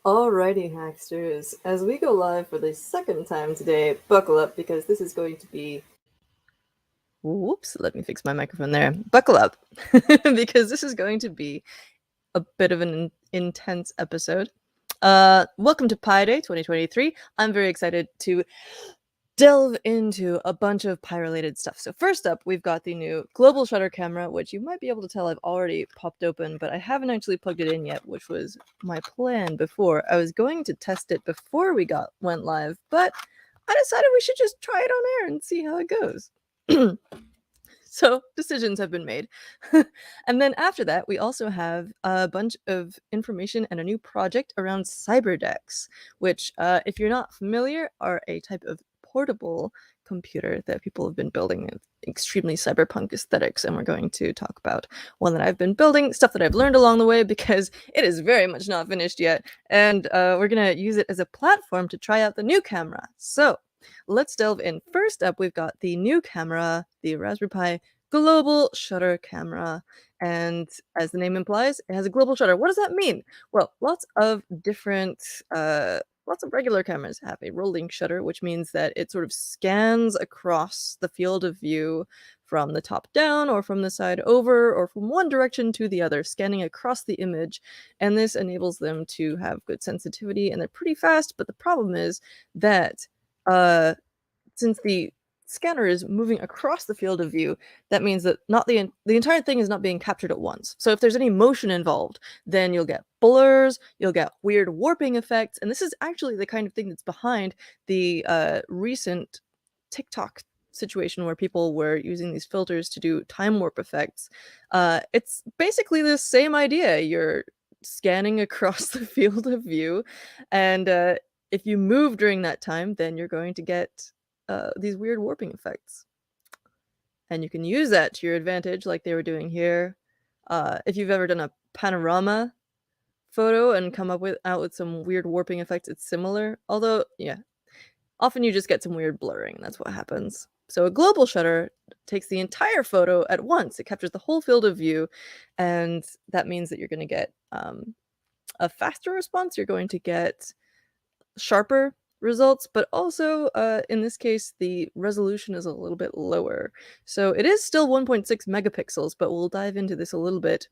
Alrighty, Hacksters. As we go live for the second time today, buckle up because this is going to be. Whoops, let me fix my microphone there. Buckle up because this is going to be a bit of an intense episode. Welcome to Pi Day 2023. I'm very excited to delve into a bunch of Pi-related stuff. So first up, we've got the new global shutter camera, which you might be able to tell I've already popped open, but I haven't actually plugged it in yet, which was my plan before. I was going to test it before we went live, but I decided we should just try it on air and see how it goes. So decisions have been made. And then after that, we also have a bunch of information and a new project around Cyberdecks, which, if you're not familiar, are a type of portable computer that people have been building with extremely cyberpunk aesthetics. And we're going to talk about one that I've been building, stuff that I've learned along the way, because it is very much not finished yet. And we're going to use it as a platform to try out the new camera. So let's delve in. First up, we've got the new camera, the Raspberry Pi global shutter camera. And as the name implies, it has a global shutter. What does that mean? Well, lots of regular cameras have a rolling shutter, which means that it sort of scans across the field of view from the top down or from the side over or from one direction to the other, scanning across the image. And this enables them to have good sensitivity, and they're pretty fast. But the problem is that since the scanner is moving across the field of view, that means that not the entire thing is not being captured at once. So if there's any motion involved, then you'll get blurs, you'll get weird warping effects, and this is actually the kind of thing that's behind the recent TikTok situation where people were using these filters to do time warp effects. It's basically the same idea. You're scanning across the field of view, and if you move during that time, then you're going to get these weird warping effects. And you can use that to your advantage, like they were doing here. If you've ever done a panorama photo and come out with some weird warping effects, it's similar. Although, yeah, often you just get some weird blurring. That's what happens. So a global shutter takes the entire photo at once. It captures the whole field of view, and that means that you're going to get a faster response. You're going to get sharper results, but also in this case the resolution is a little bit lower, so it is still 1.6 megapixels, but we'll dive into this a little bit.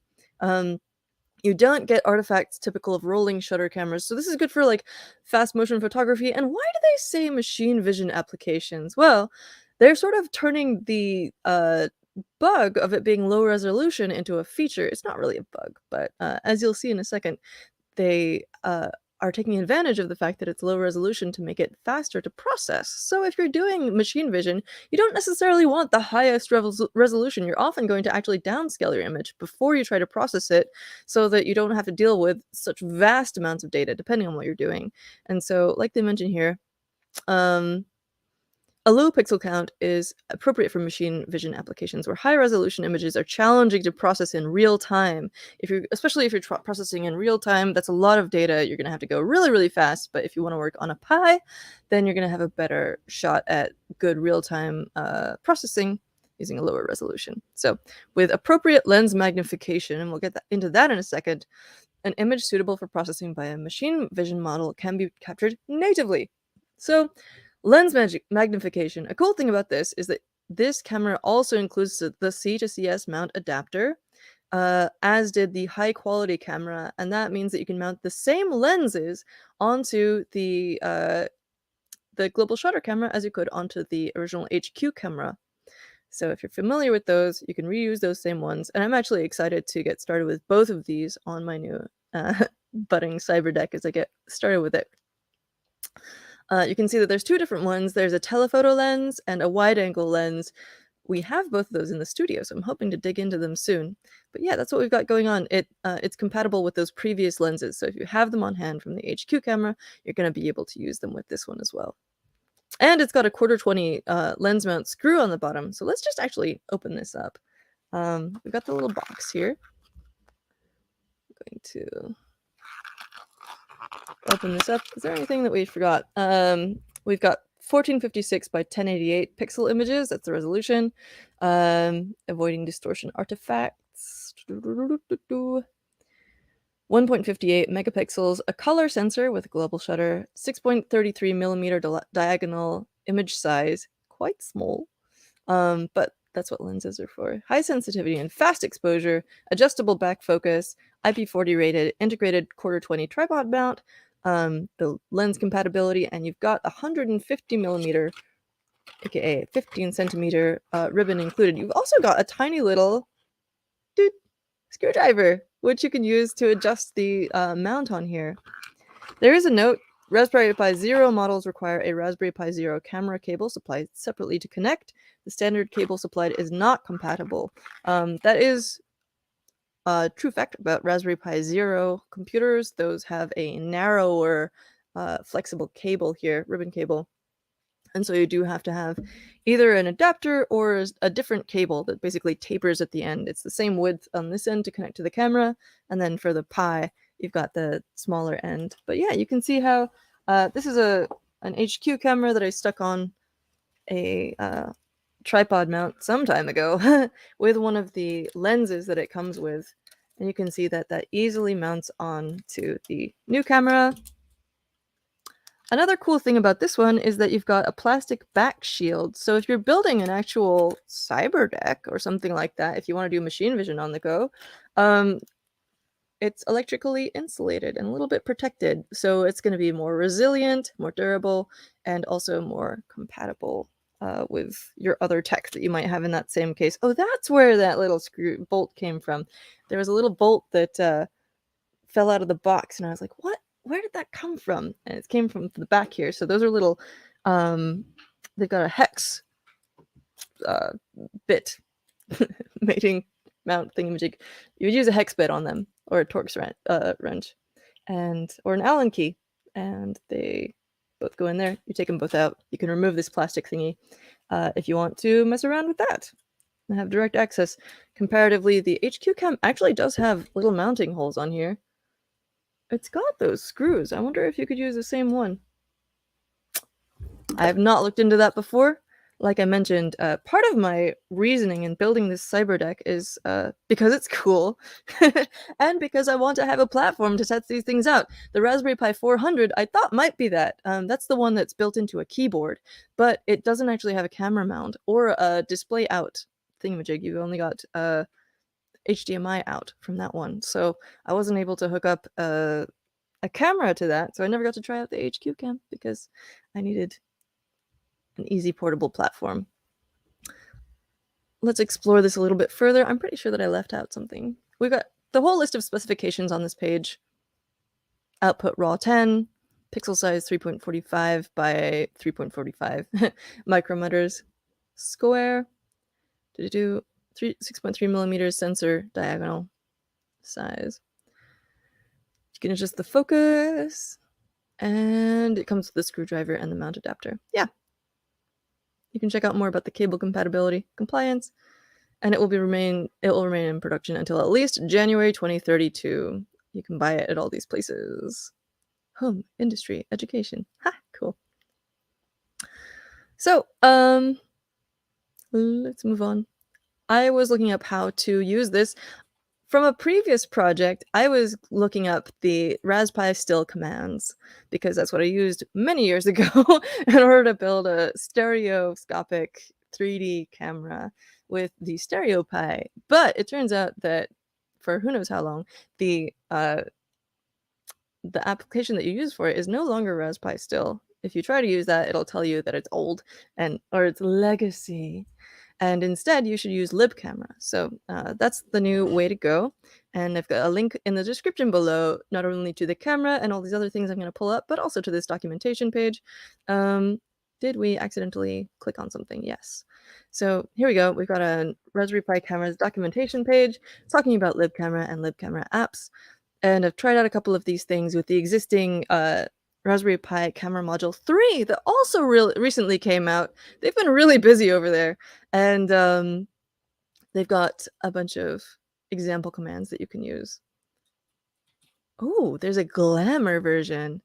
You don't get artifacts typical of rolling shutter cameras, so this is good for like fast motion photography. And why do they say machine vision applications? Well, they're sort of turning the bug of it being low resolution into a feature. It's not really a bug, but as you'll see in a second, they are taking advantage of the fact that it's low resolution to make it faster to process. So if you're doing machine vision, you don't necessarily want the highest resolution. You're often going to actually downscale your image before you try to process it, so that you don't have to deal with such vast amounts of data depending on what you're doing. And so, like they mention here, a low pixel count is appropriate for machine vision applications where high resolution images are challenging to process in real time. Especially if you're processing in real time, that's a lot of data. You're going to have to go really, really fast. But if you want to work on a Pi, then you're going to have a better shot at good real time processing using a lower resolution. So with appropriate lens magnification, and we'll get into that in a second, an image suitable for processing by a machine vision model can be captured natively. So lens magnification. A cool thing about this is that this camera also includes the C to CS mount adapter, as did the high quality camera, and that means that you can mount the same lenses onto the global shutter camera as you could onto the original HQ camera. So if you're familiar with those, you can reuse those same ones. And I'm actually excited to get started with both of these on my new budding Cyberdeck as I get started with it. You can see that there's two different ones. There's a telephoto lens and a wide-angle lens. We have both of those in the studio, so I'm hoping to dig into them soon. But yeah, that's what we've got going on. It's compatible with those previous lenses, so if you have them on hand from the HQ camera, you're going to be able to use them with this one as well. And it's got a 1/4-20 lens mount screw on the bottom, so let's just actually open this up. We've got the little box here. I'm going to open this up. Is there anything that we forgot? We've got 1456 by 1088 pixel images. That's the resolution. Avoiding distortion artifacts. 1.58 megapixels, a color sensor with a global shutter, 6.33 millimeter diagonal image size, quite small, but that's what lenses are for. High sensitivity and fast exposure, adjustable back focus, IP40 rated, integrated quarter 20 tripod mount, the lens compatibility, and you've got 150 millimeter, aka 15 centimeter ribbon included. You've also got a tiny little screwdriver, which you can use to adjust the mount on here. There is a note. Raspberry Pi Zero models require a Raspberry Pi Zero camera cable supplied separately to connect. The standard cable supplied is not compatible. That is a true fact about Raspberry Pi Zero computers. Those have a narrower, flexible cable here, ribbon cable. And so you do have to have either an adapter or a different cable that basically tapers at the end. It's the same width on this end to connect to the camera, and then for the Pi, you've got the smaller end. But yeah, you can see how this is an HQ camera that I stuck on a tripod mount some time ago with one of the lenses that it comes with. And you can see that that easily mounts on to the new camera. Another cool thing about this one is that you've got a plastic back shield. So if you're building an actual Cyberdeck or something like that, if you want to do machine vision on the go, it's electrically insulated and a little bit protected. So it's going to be more resilient, more durable, and also more compatible with your other tech that you might have in that same case. Oh, that's where that little screw bolt came from. There was a little bolt that fell out of the box, and I was like, what? Where did that come from? And it came from the back here. So those are little, they've got a hex bit mating mount thingamajig. You would use a hex bit on them, or a Torx wrench, and or an Allen key, and they both go in there. You take them both out. You can remove this plastic thingy if you want to mess around with that and have direct access. Comparatively, the HQ Cam actually does have little mounting holes on here. It's got those screws. I wonder if you could use the same one. I have not looked into that before. Like I mentioned, part of my reasoning in building this Cyberdeck is because it's cool and because I want to have a platform to test these things out. The Raspberry Pi 400 I thought might be that. That's the one that's built into a keyboard, but it doesn't actually have a camera mount or a display out thingamajig. You've only got HDMI out from that one. So I wasn't able to hook up a camera to that. So I never got to try out the HQ Cam because I needed an easy portable platform. Let's explore this a little bit further. I'm pretty sure that I left out something. We've got the whole list of specifications on this page. Output RAW 10, pixel size 3.45 by 3.45 micrometers square. 6.3 millimeters sensor diagonal size. You can adjust the focus, and it comes with the screwdriver and the mount adapter. Yeah. You can check out more about the cable compatibility, compliance, and it will remain in production until at least January 2032. You can buy it at all these places. Home, industry, education. Ha, cool. So, let's move on. I was looking up how to use this. From a previous project, I was looking up the Raspberry still commands because that's what I used many years ago in order to build a stereoscopic 3D camera with the Stereo Pi. But it turns out that for who knows how long, the application that you use for it is no longer Raspberry still. If you try to use that, it'll tell you that it's old or it's legacy. And instead, you should use Libcamera. So that's the new way to go. And I've got a link in the description below, not only to the camera and all these other things I'm going to pull up, but also to this documentation page. Did we accidentally click on something? Yes. So here we go. We've got a Raspberry Pi camera's documentation page talking about Libcamera and Libcamera apps. And I've tried out a couple of these things with the existing Raspberry Pi camera module 3 that also recently came out. They've been really busy over there. And they've got a bunch of example commands that you can use. Oh, there's a glamour version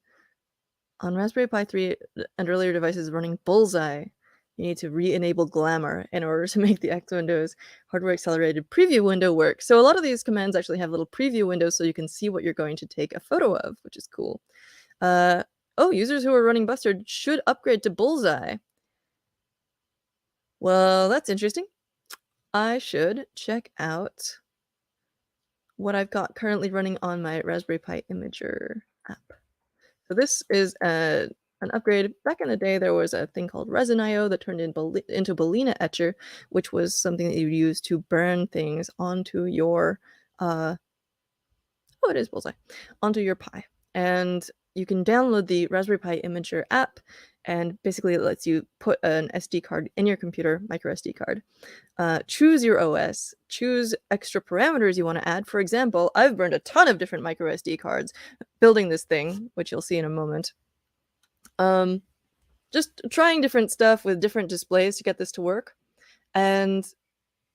on Raspberry Pi 3 and earlier devices running Bullseye. You need to re-enable glamour in order to make the X Windows hardware accelerated preview window work. So a lot of these commands actually have little preview windows so you can see what you're going to take a photo of, which is cool. Oh, users who are running Bustard should upgrade to Bullseye. Well, that's interesting. I should check out what I've got currently running on my Raspberry Pi Imager app. So this is an upgrade. Back in the day, there was a thing called Resin.io that turned into Bellina Etcher, which was something that you would use to burn things onto your, oh, it is Bullseye, onto your Pi. And you can download the Raspberry Pi Imager app, and basically it lets you put an SD card in your computer, micro SD card. Choose your OS, choose extra parameters you want to add. For example, I've burned a ton of different micro SD cards building this thing, which you'll see in a moment. Just trying different stuff with different displays to get this to work. And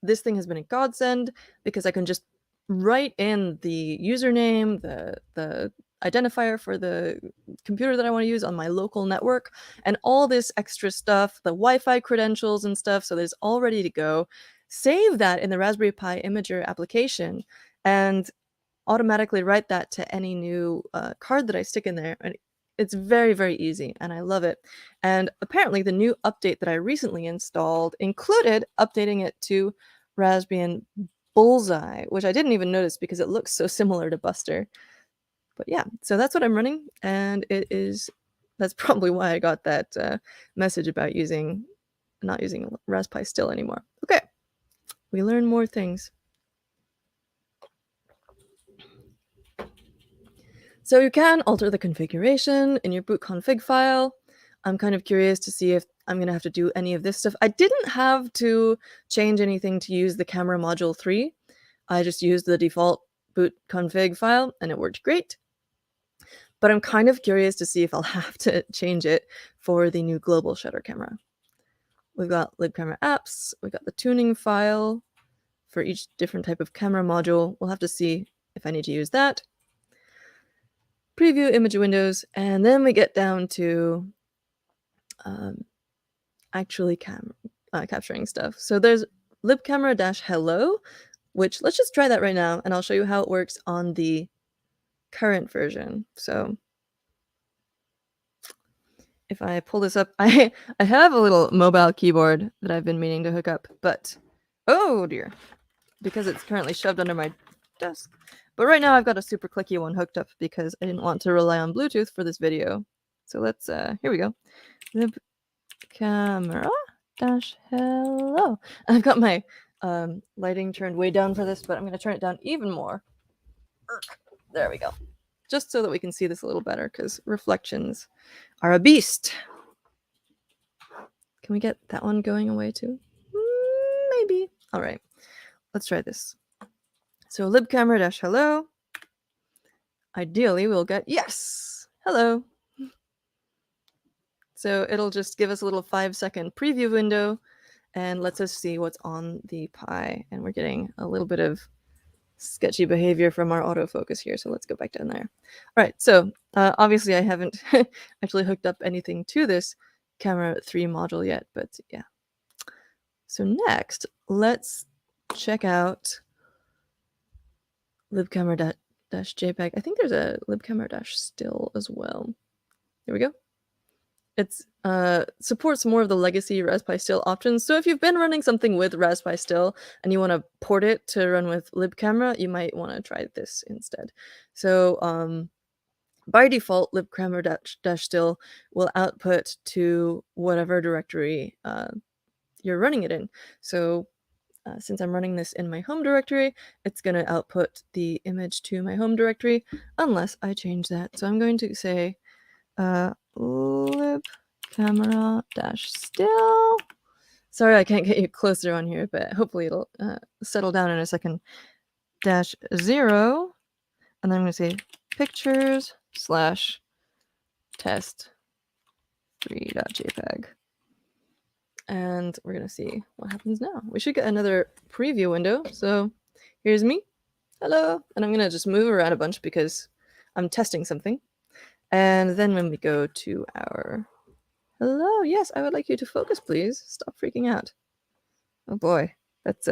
this thing has been a godsend because I can just write in the username, the identifier for the computer that I want to use on my local network, and all this extra stuff, the Wi-Fi credentials and stuff, so that it's all ready to go. Save that in the Raspberry Pi Imager application and automatically write that to any new card that I stick in there. And it's very, very easy, and I love it. And apparently the new update that I recently installed included updating it to Raspbian Bullseye, which I didn't even notice because it looks so similar to Buster. But yeah, so that's what I'm running, and that's probably why I got that message about not using Raspberry still anymore. Okay, we learn more things. So you can alter the configuration in your boot config file. I'm kind of curious to see if I'm going to have to do any of this stuff. I didn't have to change anything to use the camera module 3. I just used the default boot config file and it worked great. But I'm kind of curious to see if I'll have to change it for the new global shutter camera. We've got Libcamera apps, we've got the tuning file for each different type of camera module. We'll have to see if I need to use that. Preview image windows, and then we get down to actually capturing stuff. So there's Libcamera-hello, which let's just try that right now, and I'll show you how it works on the current version. So if I pull this up, I have a little mobile keyboard that I've been meaning to hook up, but oh dear, because it's currently shoved under my desk. But right now I've got a super clicky one hooked up because I didn't want to rely on Bluetooth for this video. So let's, here we go. Libcamera-hello. I've got my lighting turned way down for this, but I'm going to turn it down even more. There we go. Just so that we can see this a little better, because reflections are a beast. Can we get that one going away too? Maybe. All right. Let's try this. So Libcamera-hello. Ideally, we'll get yes. Hello. So it'll just give us a little 5-second preview window and lets us see what's on the Pi. And we're getting a little bit of sketchy behavior from our autofocus here. So let's go back down there. All right. So obviously I haven't actually hooked up anything to this camera 3 module yet, but yeah. So next, let's check out Libcamera-JPEG. I think there's a Libcamera-still as well. Here we go. It's supports more of the legacy Raspberry Still options. So if you've been running something with Raspberry Still and you want to port it to run with Libcamera, you might want to try this instead. So by default, Libcamera-still will output to whatever directory you're running it in. So since I'm running this in my home directory, it's going to output the image to my home directory unless I change that. So I'm going to say Libcamera-still. Sorry, I can't get you closer on here, but hopefully it'll settle down in a second. -0, and then I'm going to say pictures/test3.jpg. And we're going to see what happens now. We should get another preview window. So here's me. Hello. And I'm going to just move around a bunch because I'm testing something. And then when we go to our Hello, yes, I would like you to focus, please. Stop freaking out. Oh boy, that's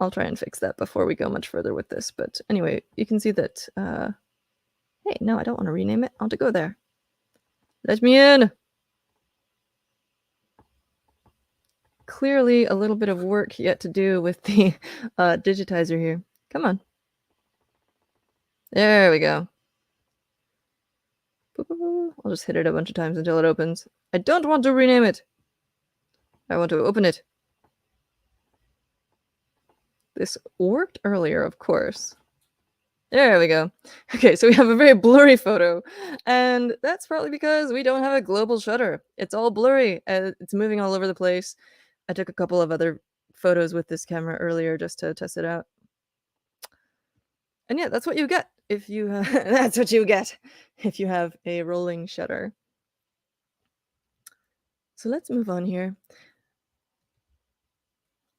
I'll try and fix that before we go much further with this. But anyway, you can see that, hey, no, I don't want to rename it. I want to go there. Let me in! Clearly a little bit of work yet to do with the digitizer here. Come on. There we go. I'll just hit it a bunch of times until it opens. I don't want to rename it. I want to open it. This worked earlier, of course. There we go. Okay, so we have a very blurry photo, and that's probably because we don't have a global shutter. It's all blurry, it's moving all over the place. I took a couple of other photos with this camera earlier just to test it out. And yeah, that's what you get if you that's what you get if you have a rolling shutter. So let's move on here.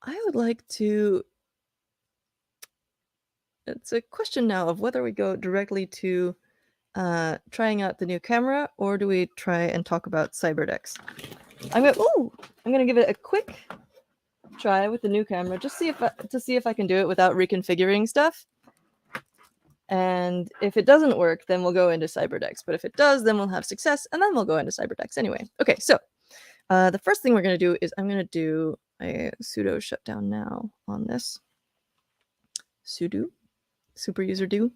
I would like to it's a question now of whether we go directly to trying out the new camera, or do we try and talk about Cyberdecks? I'm gonna give it a quick try with the new camera, just to see if I can do it without reconfiguring stuff. And if it doesn't work, then we'll go into Cyberdecks. But if it does, then we'll have success, and then we'll go into Cyberdecks anyway. Okay, so the first thing we're gonna do is I'm gonna do a sudo shutdown now on this. Sudo, super user do.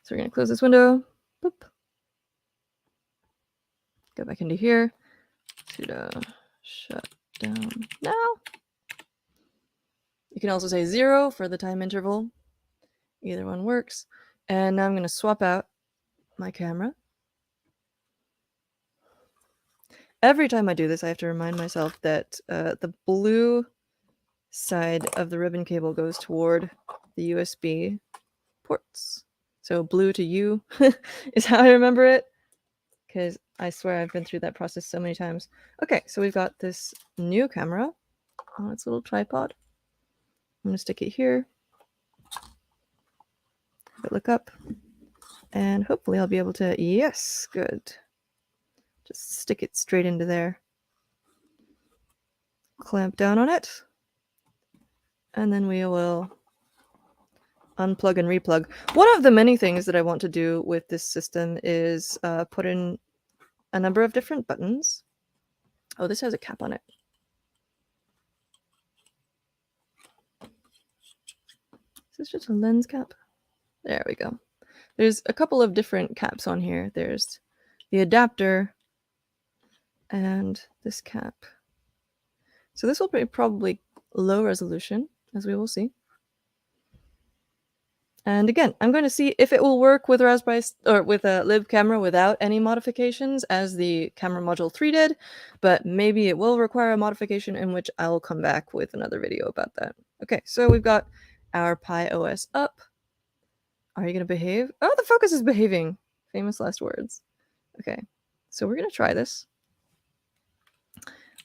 So we're gonna close this window. Boop. Go back into here. Sudo shutdown now. You can also say 0 for the time interval. Either one works. And now I'm going to swap out my camera. Every time I do this, I have to remind myself that the blue side of the ribbon cable goes toward the USB ports. So blue to U is how I remember it, because I swear I've been through that process so many times. Okay, so we've got this new camera on its little tripod. I'm going to stick it here. Look up. And hopefully I'll be able to... Yes, good. Just stick it straight into there. Clamp down on it. And then we will unplug and replug. One of the many things that I want to do with this system is put in a number of different buttons. Oh, this has a cap on it. Is this just a lens cap? There we go. There's a couple of different caps on here. There's the adapter and this cap. So this will be probably low resolution, as we will see. And again, I'm going to see if it will work with Raspberry or with a Libcamera without any modifications, as the camera module 3 did, but maybe it will require a modification, in which I'll come back with another video about that. Okay, so we've got our Pi OS up. Are you going to behave? Oh, the focus is behaving. Famous last words. Okay, so we're going to try this.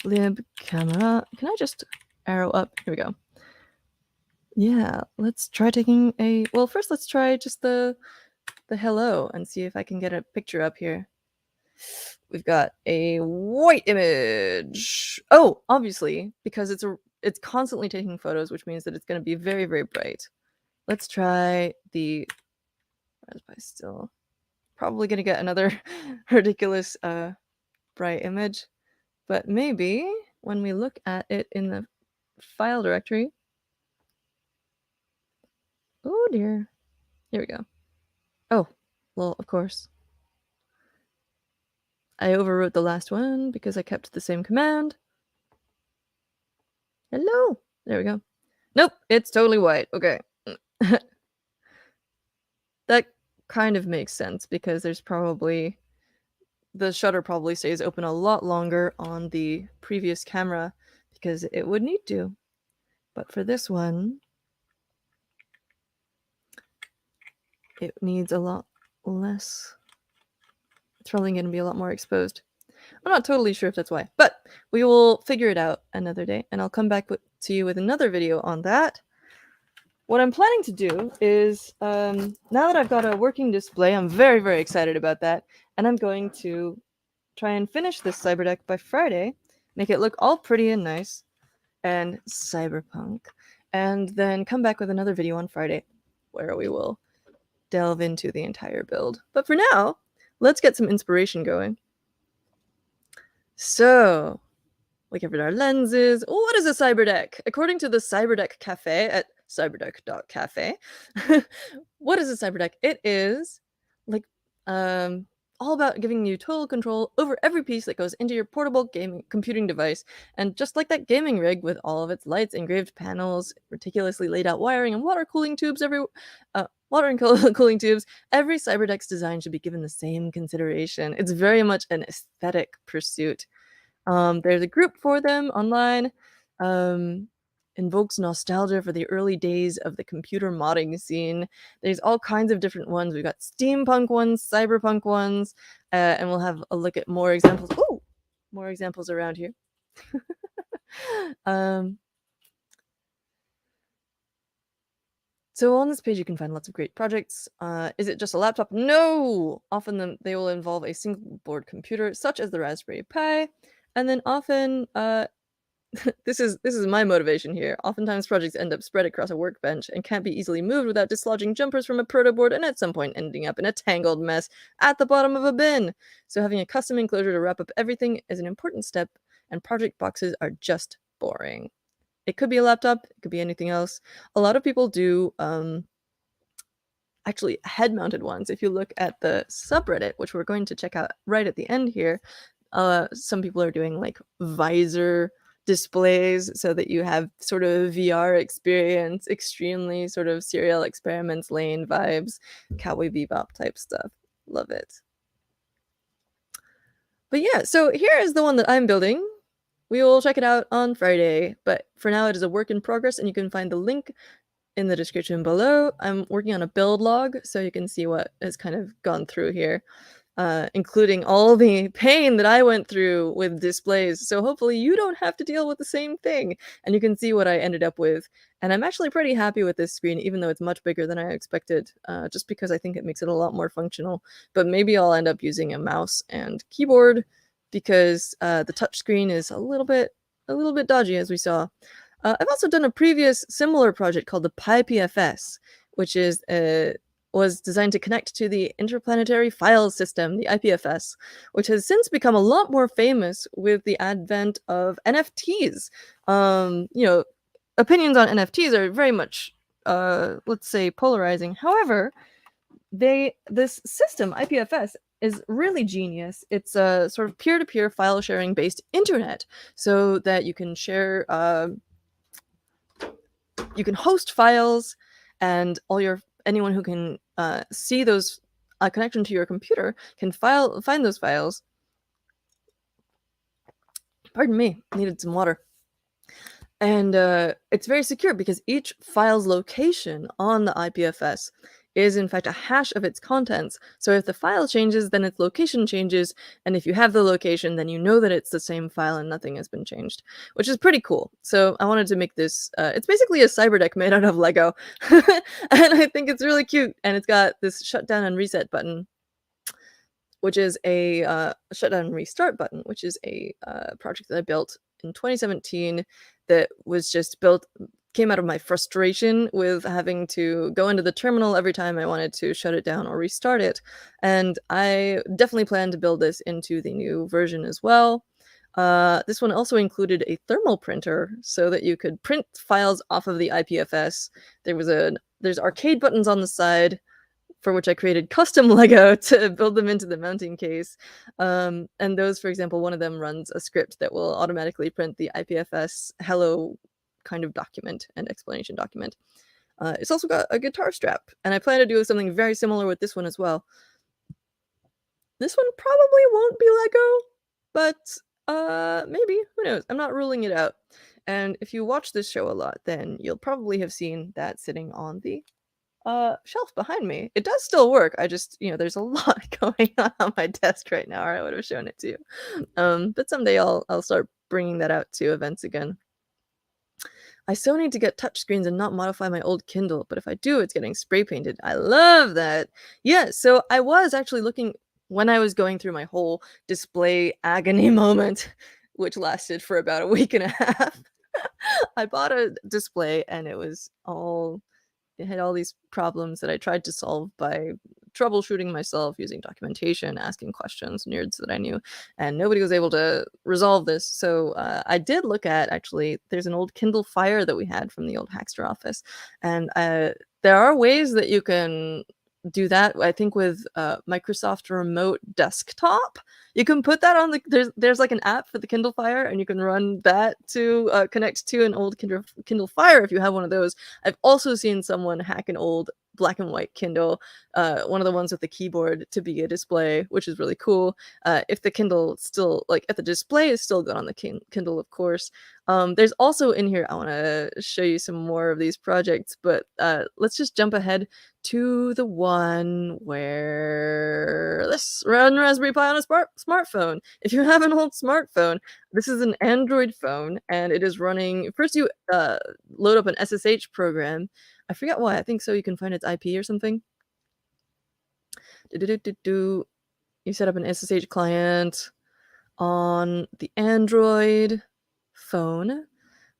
Libcamera. Can I just arrow up? Here we go. Yeah, let's try taking a... Well, first let's try just the hello and see if I can get a picture up here. We've got a white image. Oh, obviously, because it's constantly taking photos, which means that it's going to be very, very bright. Let's try the... Raspberry still. Probably going to get another ridiculous bright image. But maybe when we look at it in the file directory... Oh dear. Here we go. Oh, well, of course. I overwrote the last one because I kept the same command. Hello. There we go. Nope, it's totally white. Okay. That kind of makes sense, because there's probably... The shutter probably stays open a lot longer on the previous camera, because it would need to. But for this one, it needs a lot less. It's probably going to be a lot more exposed. I'm not totally sure if that's why, but we will figure it out another day, and I'll come back to you with another video on that. what I'm planning to do is, now that I've got a working display, I'm very, very excited about that, and I'm going to try and finish this Cyberdeck by Friday, make it look all pretty and nice and cyberpunk, and then come back with another video on Friday where we will delve into the entire build. But for now, let's get some inspiration going. So, we covered our lenses. What is a Cyberdeck? According to the Cyberdeck Cafe at cyberdeck.cafe, what is a Cyberdeck? It is like all about giving you total control over every piece that goes into your portable gaming computing device. And just like that gaming rig with all of its lights, engraved panels, meticulously laid out wiring, and water cooling tubes cooling tubes, every Cyberdeck's design should be given the same consideration. It's very much an aesthetic pursuit. There's a group for them online. Invokes nostalgia for the early days of the computer modding scene. There's all kinds of different ones. We've got steampunk ones, cyberpunk ones, and we'll have a look at more examples. Oh, more examples around here. So on this page, you can find lots of great projects. Is it just a laptop? No! Often they will involve a single board computer, such as the Raspberry Pi. And then often, this is my motivation here. Oftentimes projects end up spread across a workbench and can't be easily moved without dislodging jumpers from a protoboard and at some point ending up in a tangled mess at the bottom of a bin. So having a custom enclosure to wrap up everything is an important step, and project boxes are just boring. It could be a laptop, it could be anything else. A lot of people do actually head-mounted ones. If you look at the subreddit, which we're going to check out right at the end here, some people are doing like visor displays so that you have sort of VR experience, extremely sort of Serial Experiments Lane vibes, Cowboy Bebop type stuff. Love it. But yeah, so here is the one that I'm building. We will check it out on Friday, but for now it is a work in progress, and you can find the link in the description below. I'm working on a build log, so you can see what has kind of gone through here, including all the pain that I went through with displays. So hopefully you don't have to deal with the same thing, and you can see what I ended up with. And I'm actually pretty happy with this screen, even though it's much bigger than I expected, just because I think it makes it a lot more functional. But maybe I'll end up using a mouse and keyboard, because the touchscreen is a little bit dodgy, as we saw. I've also done a previous similar project called the PyPFS, which was designed to connect to the Interplanetary File System, the IPFS, which has since become a lot more famous with the advent of NFTs. Opinions on NFTs are very much, let's say, polarizing. However, this system, IPFS, is really genius. It's a sort of peer-to-peer file sharing based internet, so that you can share, you can host files, and anyone who can see those connection to your computer can find those files. Pardon me, needed some water. And it's very secure because each file's location on the IPFS is in fact a hash of its contents. So if the file changes, then its location changes, and if you have the location, then you know that it's the same file and nothing has been changed, which is pretty cool. So I wanted to make this, it's basically a Cyberdeck made out of Lego, and I think it's really cute, and it's got this shutdown and reset button, which is a shutdown and restart button, which is a project that I built in 2017 that was just came out of my frustration with having to go into the terminal every time I wanted to shut it down or restart it. And I definitely plan to build this into the new version as well. This one also included a thermal printer so that you could print files off of the IPFS. There's arcade buttons on the side, for which I created custom Lego to build them into the mounting case. And those, for example, one of them runs a script that will automatically print the IPFS hello kind of document and explanation document. It's also got a guitar strap, and I plan to do something very similar with this one as well. This one probably won't be Lego, but maybe, who knows? I'm not ruling it out. And if you watch this show a lot, then you'll probably have seen that sitting on the shelf behind me. It does still work. I just, there's a lot going on my desk right now, or I would have shown it to you. But someday I'll start bringing that out to events again. I so need to get touchscreens and not modify my old Kindle, but if I do, it's getting spray painted. I love that. Yeah, so I was actually looking when I was going through my whole display agony moment, which lasted for about a week and a half. I bought a display and it had all these problems that I tried to solve by troubleshooting myself using documentation, asking questions, nerds that I knew, and nobody was able to resolve this. So I did look at actually, there's an old Kindle Fire that we had from the old Hackster office, and there are ways that you can do that. I think with Microsoft Remote Desktop, you can put that on there's like an app for the Kindle Fire, and you can run that to connect to an old Kindle Fire if you have one of those. I've also seen someone hack an old black and white Kindle, one of the ones with the keyboard, to be a display, which is really cool. If the Kindle still, like, if the display is still good on the Kindle, of course. There's also in here, I want to show you some more of these projects, but let's just jump ahead to the one where this run Raspberry Pi on a smartphone. If you have an old smartphone, this is an Android phone, and it is running. First, you load up an SSH program. I forget why. I think so you can find its IP or something. You set up an SSH client on the Android phone,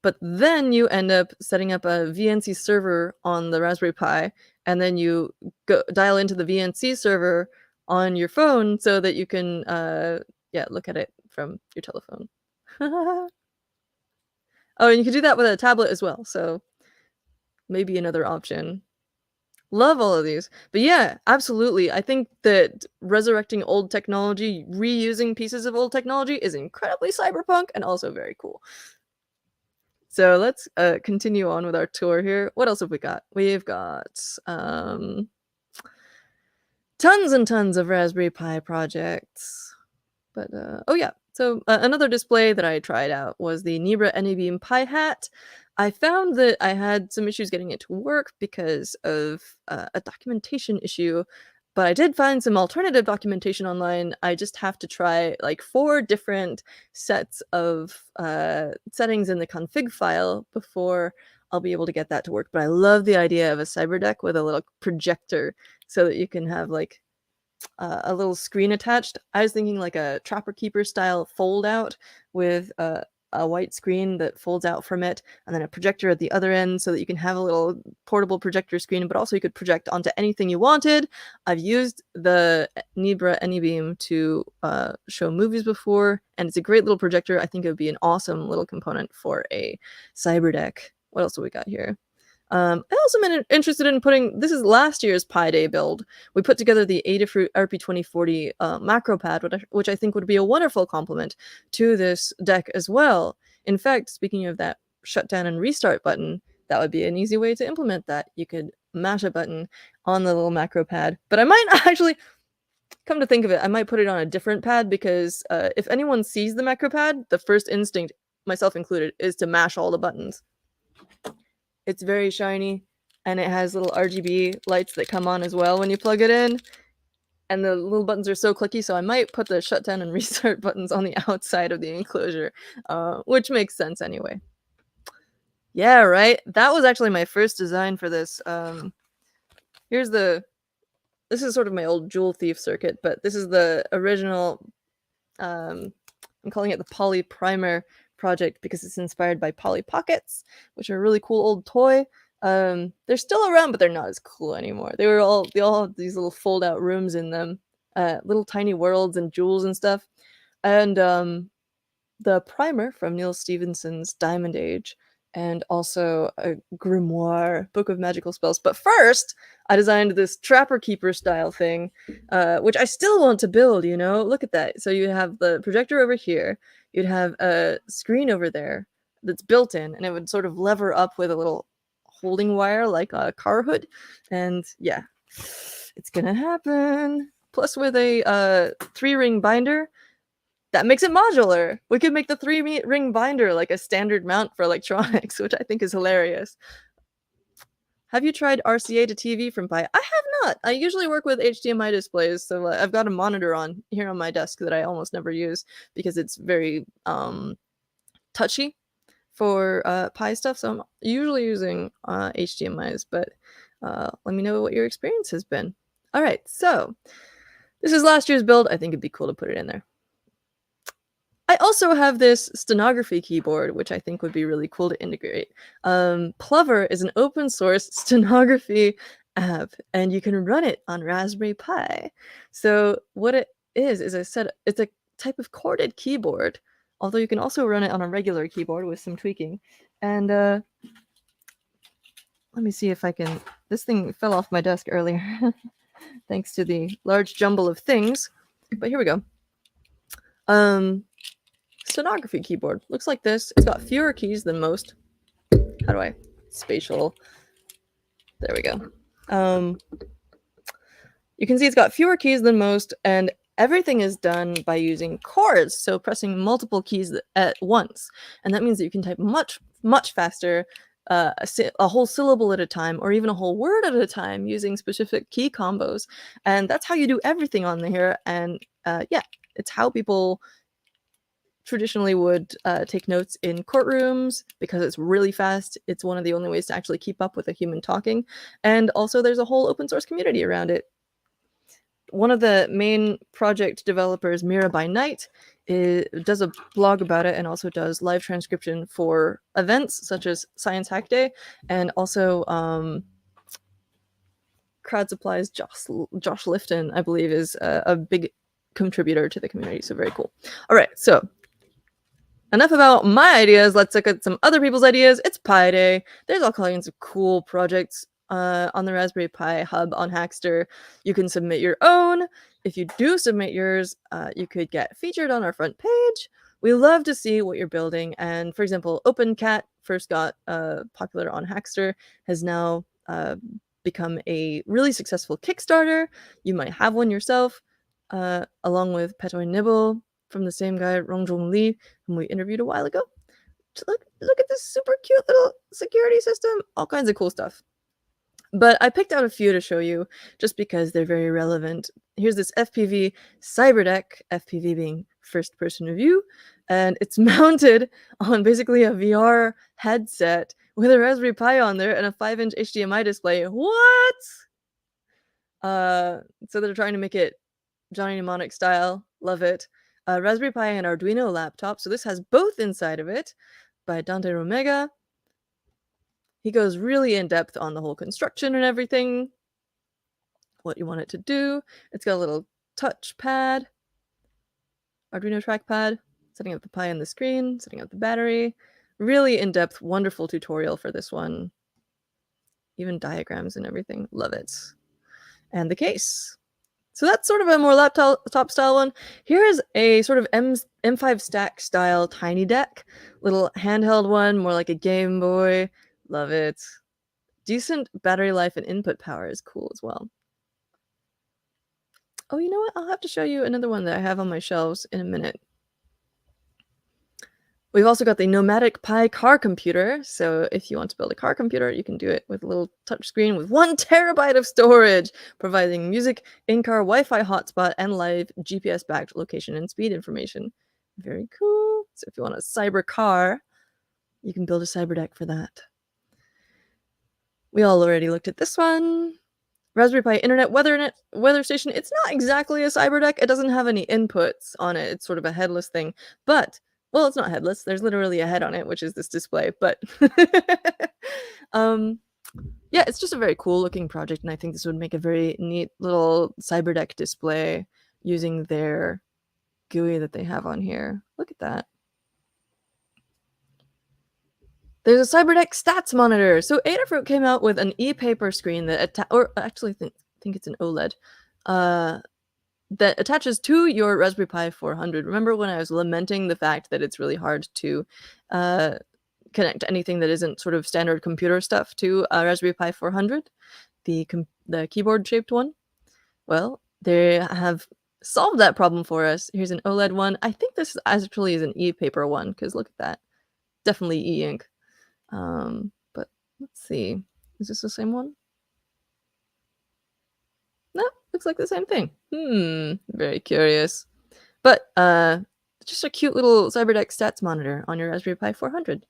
but then you end up setting up a VNC server on the Raspberry Pi, and then you dial into the VNC server on your phone so that you can look at it from your telephone. Oh, and you can do that with a tablet as well, so maybe another option. Love all of these. But yeah, absolutely. I think that resurrecting old technology, reusing pieces of old technology is incredibly cyberpunk and also very cool. So let's continue on with our tour here. What else have we got? We've got tons and tons of Raspberry Pi projects. But oh yeah, so another display that I tried out was the Nebra Anybeam Pi Hat. I found that I had some issues getting it to work because of a documentation issue, but I did find some alternative documentation online. I just have to try like 4 different sets of settings in the config file before I'll be able to get that to work. But I love the idea of a Cyberdeck with a little projector so that you can have like a little screen attached. I was thinking like a Trapper Keeper style fold out with a white screen that folds out from it, and then a projector at the other end so that you can have a little portable projector screen, but also you could project onto anything you wanted. I've used the Nebra Anybeam to show movies before, and it's a great little projector. I think it would be an awesome little component for a Cyberdeck. What else do we got here? I also been interested in putting, this is last year's Pi Day build. We put together the Adafruit RP2040 macro pad, which I think would be a wonderful complement to this deck as well. In fact, speaking of that shutdown and restart button, that would be an easy way to implement that. You could mash a button on the little macro pad, but I might actually, come to think of it, I might put it on a different pad because if anyone sees the macro pad, the first instinct, myself included, is to mash all the buttons. It's very shiny, and it has little RGB lights that come on as well when you plug it in. And the little buttons are so clicky, so I might put the shutdown and restart buttons on the outside of the enclosure, which makes sense anyway. Yeah, right? That was actually my first design for this. This is sort of my old Jewel Thief circuit, but this is the original, I'm calling it the Poly Primer project because it's inspired by Polly Pockets, which are a really cool old toy. They're still around, but they're not as cool anymore. They all have these little fold out rooms in them, little tiny worlds and jewels and stuff. And the primer from Neil Stephenson's Diamond Age, and also a grimoire, Book of Magical Spells. But first, I designed this Trapper Keeper style thing, which I still want to build, you know? Look at that. So you have the projector over here, you'd have a screen over there that's built in, and it would sort of lever up with a little holding wire like a car hood. And yeah, it's gonna happen. Plus with a 3-ring binder, that makes it modular. We could make the 3-ring binder like a standard mount for electronics, which I think is hilarious. Have you tried RCA to TV from Pi? I have not. I usually work with HDMI displays, so I've got a monitor on here on my desk that I almost never use because it's very touchy for Pi stuff, so I'm usually using HDMIs, but let me know what your experience has been. All right, so this is last year's build. I think it'd be cool to put it in there. I also have this stenography keyboard, which I think would be really cool to integrate. Plover is an open source stenography app, and you can run it on Raspberry Pi. So what it is I said, it's a type of corded keyboard, although you can also run it on a regular keyboard with some tweaking. And let me see if I can, this thing fell off my desk earlier, thanks to the large jumble of things, but here we go. Stenography keyboard looks like this. It's got fewer keys than most. How do I spatial? There we go. You can see it's got fewer keys than most, and everything is done by using chords, so pressing multiple keys at once. And that means that you can type much faster, a whole syllable at a time, or even a whole word at a time using specific key combos. And that's how you do everything on here. And yeah, it's how people traditionally would take notes in courtrooms because it's really fast. It's one of the only ways to actually keep up with a human talking. And also there's a whole open source community around it. One of the main project developers, Mira by Night, does a blog about it and also does live transcription for events such as Science Hack Day, and also Crowd Supply's Josh Lifton, I believe, is a big contributor to the community. So very cool. All right, so enough about my ideas. Let's look at some other people's ideas. It's Pi Day. There's all kinds of cool projects on the Raspberry Pi hub on Hackster. You can submit your own. If you do submit yours, you could get featured on our front page. We love to see what you're building. And for example, OpenCat first got popular on Hackster, has now become a really successful Kickstarter. You might have one yourself, along with Petoy Nibble from the same guy, Rongjong Lee, whom we interviewed a while ago. Look at this super cute little security system. All kinds of cool stuff. But I picked out a few to show you just because they're very relevant. Here's this FPV Cyberdeck, FPV being first person view, and it's mounted on basically a VR headset with a Raspberry Pi on there and a 5-inch HDMI display. What? So they're trying to make it Johnny Mnemonic style. Love it. Raspberry Pi and Arduino laptop. So this has both inside of it by Dante Romega. He goes really in depth on the whole construction and everything, what you want it to do. It's got a little touch pad, Arduino trackpad, setting up the Pi on the screen, setting up the battery. Really in depth, wonderful tutorial for this one. Even diagrams and everything. Love it. And the case. So that's sort of a more laptop style one. Here is a sort of M5 stack style tiny deck, little handheld one, more like a Game Boy. Love it. Decent battery life and input power is cool as well. Oh, you know what? I'll have to show you another one that I have on my shelves in a minute. We've also got the Nomadic Pi car computer. So if you want to build a car computer, you can do it with a little touchscreen with 1 terabyte of storage, providing music, in-car Wi-Fi hotspot, and live GPS-backed location and speed information. Very cool. So if you want a cyber car, you can build a Cyberdeck for that. We all already looked at this one. Raspberry Pi Internet Weather Station. It's not exactly a Cyberdeck. It doesn't have any inputs on it. It's sort of a headless thing. But, well, it's not headless. There's literally a head on it, which is this display. But, yeah, it's just a very cool looking project. And I think this would make a very neat little Cyberdeck display using their GUI that they have on here. Look at that. There's a Cyberdeck stats monitor. So Adafruit came out with an e-paper screen that or actually think it's an OLED, that attaches to your Raspberry Pi 400. Remember when I was lamenting the fact that it's really hard to connect anything that isn't sort of standard computer stuff to a Raspberry Pi 400, the keyboard shaped one? Well, they have solved that problem for us. Here's an OLED one. I think this actually is an e-paper one because look at that. Definitely e-ink. But let's see. Is this the same one? No, looks like the same thing. Very curious. But just a cute little Cyberdeck stats monitor on your Raspberry Pi 400.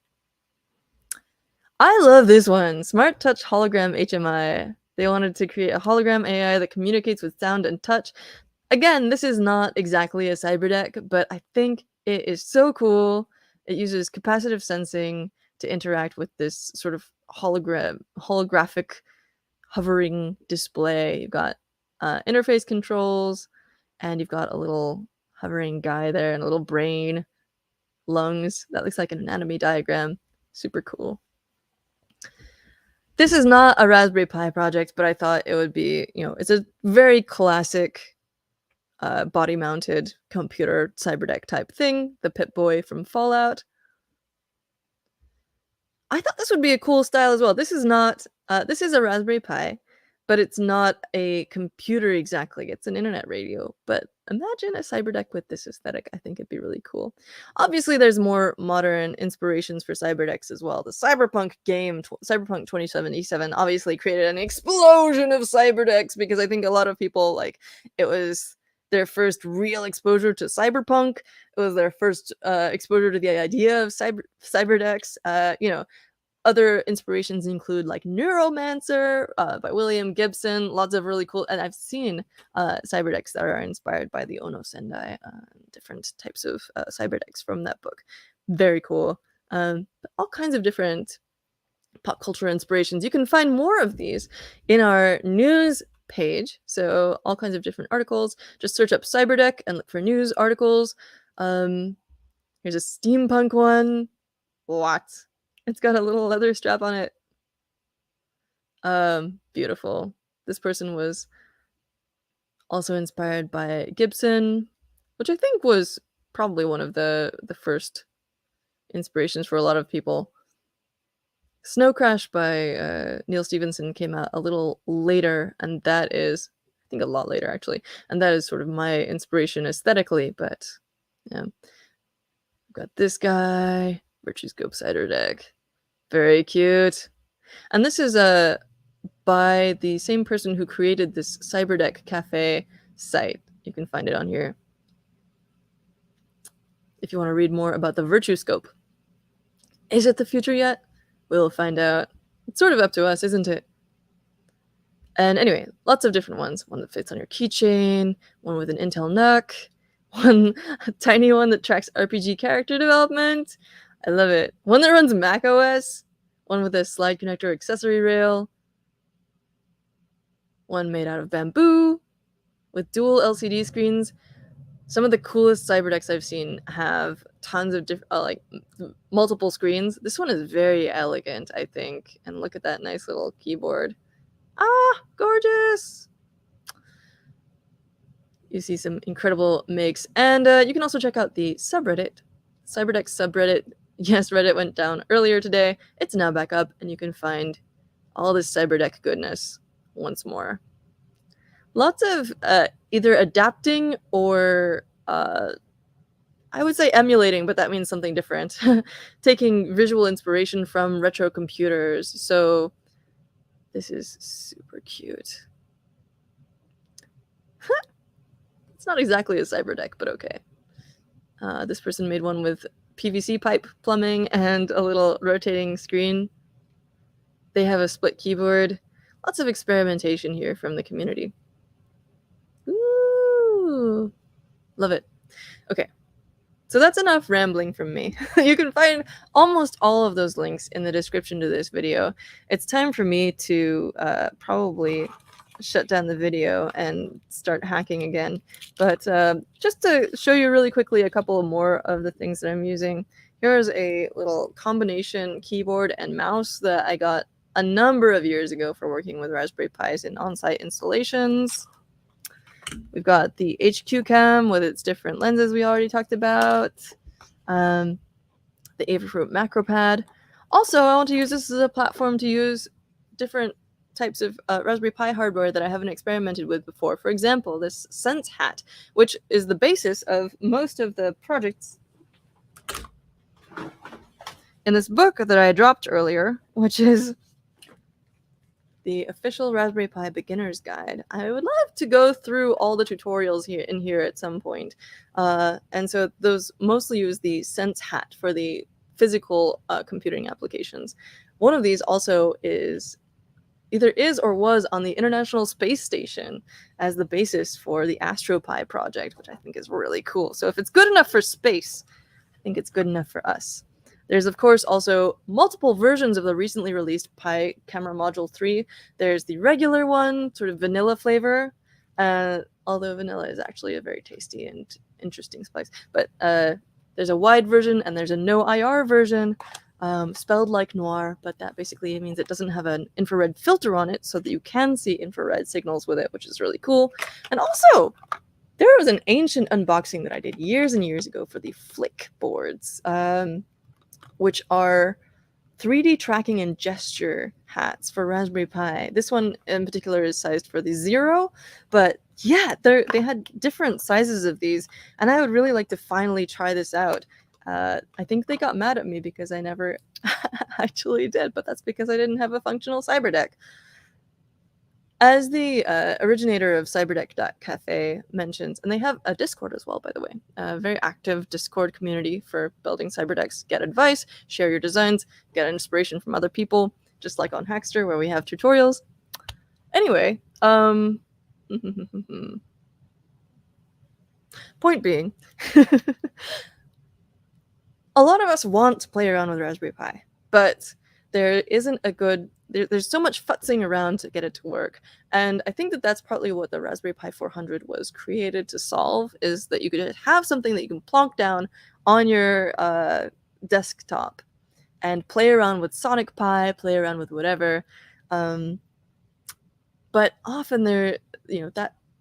I love this one. Smart Touch Hologram HMI. They wanted to create a hologram AI that communicates with sound and touch. Again, this is not exactly a cyberdeck, but I think it is so cool. It uses capacitive sensing to interact with this sort of holographic hovering display. You've got interface controls, and you've got a little hovering guy there and a little brain, lungs. That looks like an anatomy diagram. Super cool. This is not a Raspberry Pi project, but I thought it would be, it's a very classic body-mounted computer cyberdeck type thing, the Pip-Boy from Fallout. I thought this would be a cool style as well. This is not, this is a Raspberry Pi, but it's not a computer exactly. It's an internet radio. But imagine a Cyberdeck with this aesthetic. I think it'd be really cool. Obviously, there's more modern inspirations for Cyberdecks as well. The Cyberpunk game, Cyberpunk 2077, obviously created an explosion of Cyberdecks because I think a lot of people, like, it was their first real exposure to cyberpunk. It was their first exposure to the idea of cyberdecks. Other inspirations include like Neuromancer by William Gibson, lots of really cool, and I've seen cyberdecks that are inspired by the Ono Sendai, different types of cyberdecks from that book. Very cool. All kinds of different pop culture inspirations. You can find more of these in our news page. So all kinds of different articles. Just search up Cyberdeck and look for news articles. Here's a steampunk one. What? It's got a little leather strap on it. Beautiful. This person was also inspired by Gibson, which I think was probably one of the first inspirations for a lot of people. Snow Crash by Neil Stephenson came out a little later, and that is, I think, a lot later actually, and that is sort of my inspiration aesthetically. But yeah, we've got this guy, Virtue Scope Cyberdeck, very cute, and this is by the same person who created this Cyberdeck Cafe site. You can find it on here if you want to read more about the Virtue Scope. Is it the future yet? We'll find out. It's sort of up to us, isn't it? And anyway, lots of different ones. One that fits on your keychain, one with an Intel NUC, one a tiny one that tracks RPG character development. I love it. One that runs Mac OS, one with a slide connector accessory rail, one made out of bamboo with dual LCD screens. Some of the coolest Cyberdecks I've seen have tons of different, multiple screens. This one is very elegant, I think. And look at that nice little keyboard. Ah, gorgeous! You see some incredible makes. And you can also check out the subreddit, Cyberdeck subreddit. Yes, Reddit went down earlier today. It's now back up, and you can find all this Cyberdeck goodness once more. Lots of either adapting or I would say emulating, but that means something different. Taking visual inspiration from retro computers. So this is super cute. It's not exactly a Cyberdeck, but okay. This person made one with PVC pipe plumbing and a little rotating screen. They have a split keyboard. Lots of experimentation here from the community. Ooh, love it. Okay, so that's enough rambling from me. You can find almost all of those links in the description to this video. It's time for me to probably shut down the video and start hacking again. But just to show you really quickly a couple more of the things that I'm using. Here's a little combination keyboard and mouse that I got a number of years ago for working with Raspberry Pis in on-site installations. We've got the HQ cam with its different lenses we already talked about. The Averfruit macro pad. Also, I want to use this as a platform to use different types of Raspberry Pi hardware that I haven't experimented with before. For example, this Sense hat, which is the basis of most of the projects in this book that I dropped earlier, which is the official Raspberry Pi beginner's guide. I would love to go through all the tutorials here at some point. And so those mostly use the Sense hat for the physical computing applications. One of these also either is or was on the International Space Station as the basis for the AstroPi project, which I think is really cool. So if it's good enough for space, I think it's good enough for us. There's, of course, also multiple versions of the recently released Pi Camera Module 3. There's the regular one, sort of vanilla flavor, although vanilla is actually a very tasty and interesting spice. But there's a wide version and there's a no IR version, spelled like noir, but that basically means it doesn't have an infrared filter on it so that you can see infrared signals with it, which is really cool. And also, there was an ancient unboxing that I did years and years ago for the Flick boards, which are 3D tracking and gesture hats for Raspberry Pi. This one in particular is sized for the Zero, but yeah, they had different sizes of these, and I would really like to finally try this out. I think they got mad at me because I never actually did, but that's because I didn't have a functional Cyberdeck. As the originator of Cyberdeck.cafe mentions, and they have a Discord as well, by the way, a very active Discord community for building Cyberdecks. Get advice, share your designs, get inspiration from other people, just like on Hackster where we have tutorials. Anyway, point being, a lot of us want to play around with Raspberry Pi, but there isn't a good there's so much futzing around to get it to work, and I think that that's partly what the Raspberry Pi 400 was created to solve, is that you could have something that you can plonk down on your desktop and play around with Sonic Pi, play around with whatever, but often that,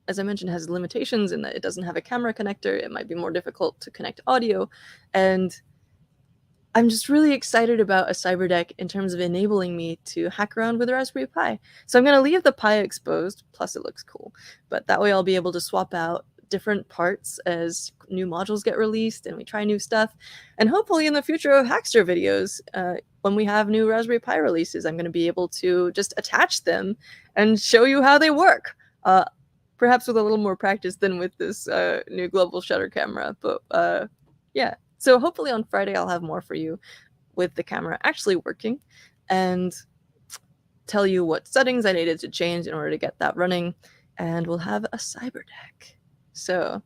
as I mentioned, has limitations in that it doesn't have a camera connector. It might be more difficult to connect audio, and I'm just really excited about a Cyberdeck in terms of enabling me to hack around with a Raspberry Pi. So I'm going to leave the Pi exposed, plus it looks cool, but that way I'll be able to swap out different parts as new modules get released and we try new stuff. And hopefully in the future of Hackster videos, when we have new Raspberry Pi releases, I'm going to be able to just attach them and show you how they work. Perhaps with a little more practice than with this new global shutter camera, but yeah. So hopefully on Friday I'll have more for you with the camera actually working and tell you what settings I needed to change in order to get that running, and we'll have a Cyberdeck. So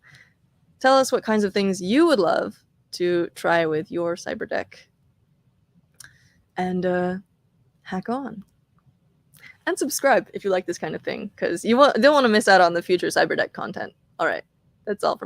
tell us what kinds of things you would love to try with your Cyberdeck, and hack on. And subscribe if you like this kind of thing, because you don't want to miss out on the future Cyberdeck content. All right, that's all from